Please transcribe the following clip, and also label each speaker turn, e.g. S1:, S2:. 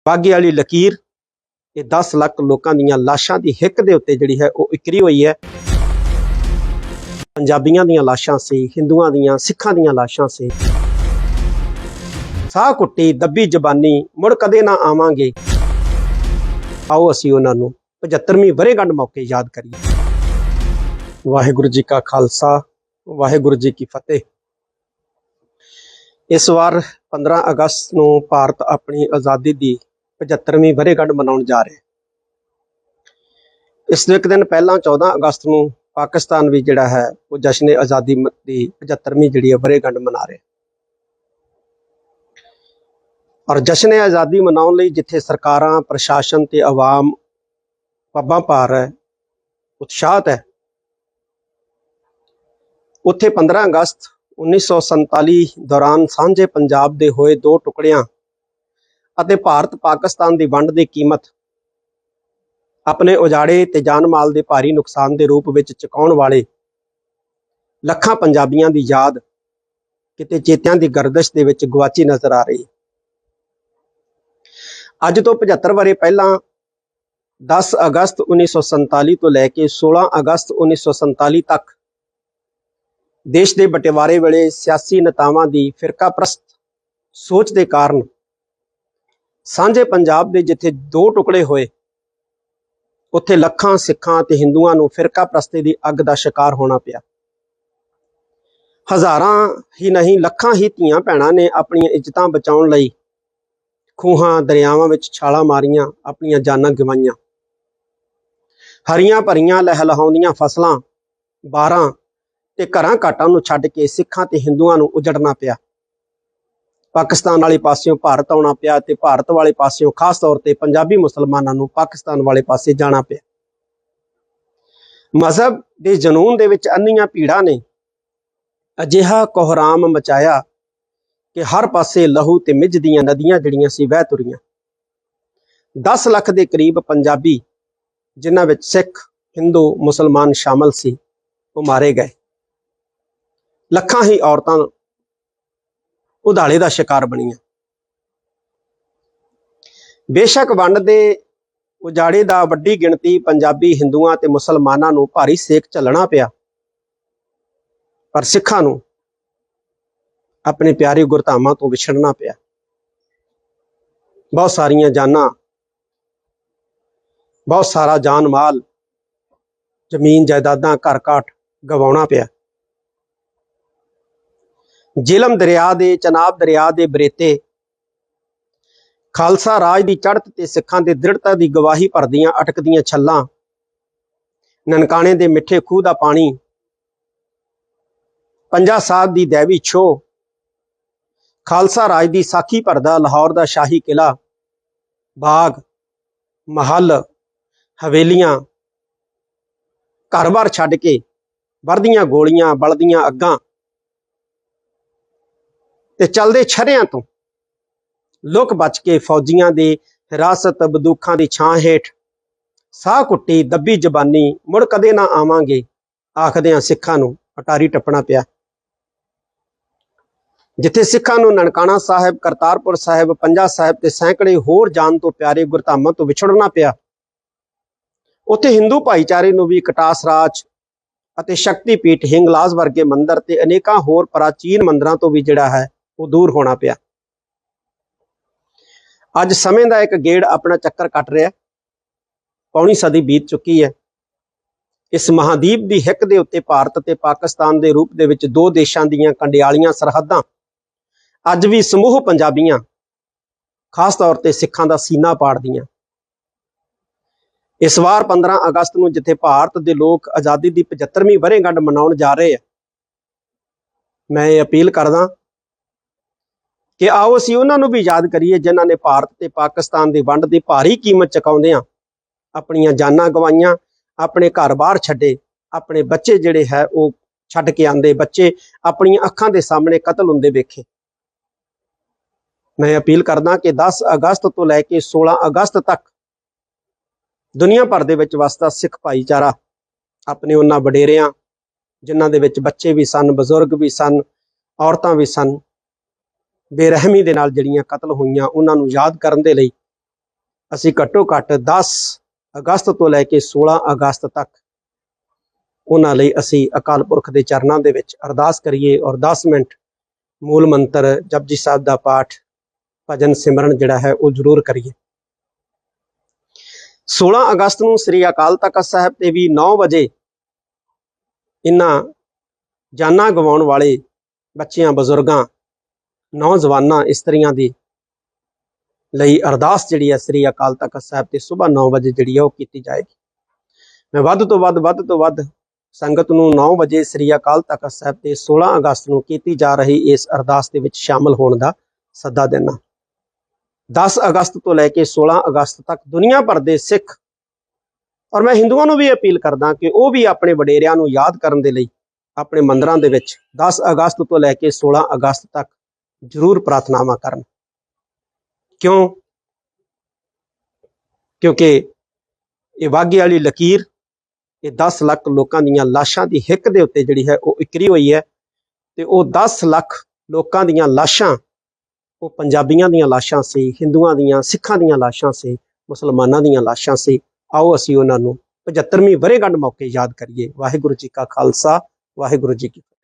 S1: बाघे वाली लकीर, ये 10 लाख लोगों दी लाशां की हिक दे उत्ते जिहड़ी है वो इकरी हुई है। पंजाबियों दी लाशां सी, हिंदुआं दी, सिखां दी लाशां सी। साह कुट्टी दबी जबानी मुड़ कदे ना आवांगे। आओ असीं उन्हां नूं 75वीं वरेगंढ मौके याद करिए। वाहिगुरू जी का खालसा, वाहिगुरू जी की फतेह। इस वार 15 अगस्त नूं भारत अपनी आज़ादी की 75वीं वरेगंढ मनाउण जा रहा है। इस एक दिन पहला 14 अगस्त नूं पाकिस्तान भी जिहड़ा है वो जश्न आज़ादी की 75वीं जिहड़ी है वरेगंढ मना रहा है। और जश्न आज़ादी मनाउण लई जिथे सरकारां, प्रशासन ते आवाम पब्बां भार है, उत्साहत है, उत्थे 15 अगस्त 1947 दौरान सांझे पंजाब दे होए दो टुकड़ियां अते भारत पाकिस्तान की वंड की कीमत अपने उजाड़े ते जान माल के भारी नुकसान के रूप में चुकाउण वाले लखां पंजाबियों की याद किते चेत्यां की गर्दिश दे विच गवाची नजर आ रही। अज तो 75 वरे पहला 10 अगस्त 1947 तो लैके 16 अगस्त 1947 तक देश के बटिवारे वेले सियासी नेतावां की फिरका प्रस्त सोच के कारण सांझे पंजाब के जिथे दो टुकड़े होए उत्थे लखां सिखां ते हिंदुआं नूं फिरका प्रस्ती की अग का शिकार होना पिया। हज़ारां ही नहीं लखां ही धीआं भैणां ने अपनी इज्जतां बचाउण लई खूहां दरियावां विच छालां मारियां, अपनियां जानां गवाईयां। हरियां भरियां लहलहाउंदियां फसलां, बारां ते घरां घाटां नूं छड्ड के सिखां ते हिंदुआं नूं उजड़ना पिया। पाकिस्तान वाले पासियों भारत आउणा पिया ते भारत वाले पासियों खास तौर पर पंजाबी मुसलमानां नूं पाकिस्तान वाले पासे जाना पिया। मजहब के जनून दे विच अन्नियां भीड़ां ने अजिहा कोहराम मचाया कि हर पासे लहू ते मिझ दियां नदियां जिहड़ियां सी वह तुरीआं। 10 लाख के करीब पंजाबी जिन्हां विच सिख, हिंदू, मुसलमान शामिल सी वो मारे गए। लखां ही औरतां उधाले का शिकार बनियां। बेशक वंड दे उजाड़े दा वड्डी गिणती पंजाबी हिंदुआं ते मुसलमानां नूं भारी सेक झलना पिया, पर सिखां नूं अपने प्यारे गुरधामां तो विछड़ना पिया। बहुत सारियां जानां, बहुत सारा जान माल, जमीन जायदादां, घर घाट गवाउणा पिया। झेलम दरिया दे, चनाब दरिया दे बरेते खालसा राज की चढ़त ते सिखां दे दृढ़ता की गवाही भरदियां अटकदियां छल्लां, ननकाणे दे मिठे खूह का पानी, पंजा साहब की दैवी छोह, खालसा राज की साखी भरदा लाहौर का शाही किला, बाग महल, हवेलियां, घर बार छड्ड के वरदियां गोलियां, बलदियां अग्गां ते चलदे छरियां तो लुक बच के फौजियां दी हिरासत बंदूखां दी छां हेठ साह कुट्टी दबी जबानी मुड़ कदे ना आवांगे आखदियां सिखां नूं अटारी टप्पना पिया। जिथे सिखां नूं ननकाणा साहिब, करतारपुर साहिब, पंजा साहिब ते सैकड़े होर जान तो प्यारे गुरधामां तो विछड़ना पिया, उत्थे हिंदू भाईचारे नूं भी कटास राज अते शक्तिपीठ हिंगलाज वर्गे मंदिर ते अनेकां होर प्राचीन मंदिरां तो भी जिहड़ा है वो दूर होना पिया। अज समय का एक गेड़ अपना चक्कर कट रहा है। पौनी सदी बीत चुकी है। इस महादीप की हिक दे उत्ते भारत ते पाकिस्तान के रूप दे विच दो देशों दीयां कंडियालियां सरहदां अज भी समूह पंजाबियां खास तौर पर सिखां दा सीना पाड़दियां। इस वार 15 अगस्त नूं जिथे भारत के लोग आज़ादी की 75वीं वरेगंढ मनाउण जा रहे हैं, मैं ये अपील करदा कि आओ असीं उन्हां नूं भी याद करिए जिन्हां ने भारत ते पाकिस्तान की वंड की भारी कीमत चुकाउंदियां अपनियां जानां गवाईयां, अपने घर बार छड्डे, अपने बच्चे जिहड़े है वो छड्ड के आंदे बच्चे अपनी अखां दे सामने कतल हुंदे वेखे। मैं अपील करदा कि 10 अगस्त तो लैके 16 अगस्त तक दुनिया भर दे विच वसदा सिख भाईचारा अपने उन्हां वडेरियां जिन्हां दे विच बच्चे भी सन, बजुर्ग भी सन, औरतां भी सन, बेरहमी दे नाल जिहड़ियां कतल होईयां उन्हां नूं याद करन दे लई ਅਸੀਂ ਘੱਟੋ ਘੱਟ 10 ਅਗਸਤ ਤੋਂ ਲੈ ਕੇ 16 ਅਗਸਤ ਤੱਕ ਉਹਨਾਂ ਲਈ ਅਸੀਂ ਅਕਾਲ ਪੁਰਖ ਦੇ ਚਰਨਾਂ ਦੇ ਵਿੱਚ ਅਰਦਾਸ ਕਰੀਏ ਔਰ 10 ਮਿੰਟ ਮੂਲ ਮੰਤਰ ਜਪਜੀ ਸਾਹਿਬ ਦਾ ਪਾਠ ਭਜਨ ਸਿਮਰਨ ਜਿਹੜਾ ਹੈ ਉਹ ਜ਼ਰੂਰ ਕਰੀਏ। 16 ਅਗਸਤ ਨੂੰ ਸ੍ਰੀ ਅਕਾਲ ਤਖਤ ਸਾਹਿਬ ਤੇ ਵੀ 9 ਵਜੇ ਇਹਨਾਂ ਜਾਨਾਂ ਗਵਾਉਣ ਵਾਲੇ ਬੱਚਿਆਂ, ਬਜ਼ੁਰਗਾਂ, ਨੌਜਵਾਨਾਂ, ਇਸਤਰੀਆਂ ਦੀ ਲਈ ਅਰਦਾਸ ਜਿਹੜੀ ਹੈ ਸ੍ਰੀ ਅਕਾਲ ਤਖਤ ਸਾਹਿਬ ਤੇ ਸੁਬਾਹ 9 ਵਜੇ ਜਿਹੜੀ ਹੈ ਉਹ ਕੀਤੀ ਜਾਏਗੀ। ਮੈਂ ਵੱਧ ਤੋਂ ਵੱਧ ਸੰਗਤ ਨੂੰ 9 ਵਜੇ ਸ੍ਰੀ ਅਕਾਲ ਤਖਤ ਸਾਹਿਬ ਤੇ 16 ਅਗਸਤ ਨੂੰ ਕੀਤੀ ਜਾ ਰਹੀ ਇਸ ਅਰਦਾਸ ਦੇ ਵਿੱਚ ਸ਼ਾਮਲ ਹੋਣ ਦਾ ਸੱਦਾ ਦਿੰਦਾ। 10 ਅਗਸਤ ਤੋਂ ਲੈ ਕੇ 16 ਅਗਸਤ ਤੱਕ ਦੁਨੀਆ ਭਰ ਦੇ ਸਿੱਖ ਔਰ ਮੈਂ ਹਿੰਦੂਆਂ ਨੂੰ ਵੀ ਅਪੀਲ ਕਰਦਾ ਕਿ ਉਹ ਵੀ ਆਪਣੇ ਵਡੇਰਿਆਂ ਨੂੰ ਯਾਦ ਕਰਨ ਦੇ ਲਈ ਆਪਣੇ ਮੰਦਰਾਂ ਦੇ ਵਿੱਚ 10 ਅਗਸਤ ਤੋਂ ਲੈ ਕੇ 16 ਅਗਸਤ ਤੱਕ ਜ਼ਰੂਰ ਪ੍ਰਾਰਥਨਾਵਾਂ ਕਰਨ। ਕਿਉਂਕਿ ਇਹ ਵਾਘੇ ਵਾਲੀ ਲਕੀਰ, ਇਹ 10 ਲੱਖ ਲੋਕਾਂ ਦੀਆਂ ਲਾਸ਼ਾਂ ਦੀ ਹਿੱਕ ਦੇ ਉੱਤੇ ਜਿਹੜੀ ਹੈ ਉਹ ਇਕਰੀ ਹੋਈ ਹੈ ਤੇ ਉਹ 10 ਲੱਖ ਲੋਕਾਂ ਦੀਆਂ ਲਾਸ਼ਾਂ ਉਹ ਪੰਜਾਬੀਆਂ ਦੀਆਂ ਲਾਸ਼ਾਂ ਸੀ, ਹਿੰਦੂਆਂ ਦੀਆਂ, ਸਿੱਖਾਂ ਦੀਆਂ ਲਾਸ਼ਾਂ ਸੀ, ਮੁਸਲਮਾਨਾਂ ਦੀਆਂ ਲਾਸ਼ਾਂ ਸੀ। ਆਓ ਅਸੀਂ ਉਹਨਾਂ ਨੂੰ 75ਵੀਂ ਵਰ੍ਹੇਗੰਢ ਮੌਕੇ ਯਾਦ ਕਰੀਏ। ਵਾਹਿਗੁਰੂ ਜੀ ਕਾ ਖਾਲਸਾ, ਵਾਹਿਗੁਰੂ ਜੀ ਕੀ ਫਤਿਹ।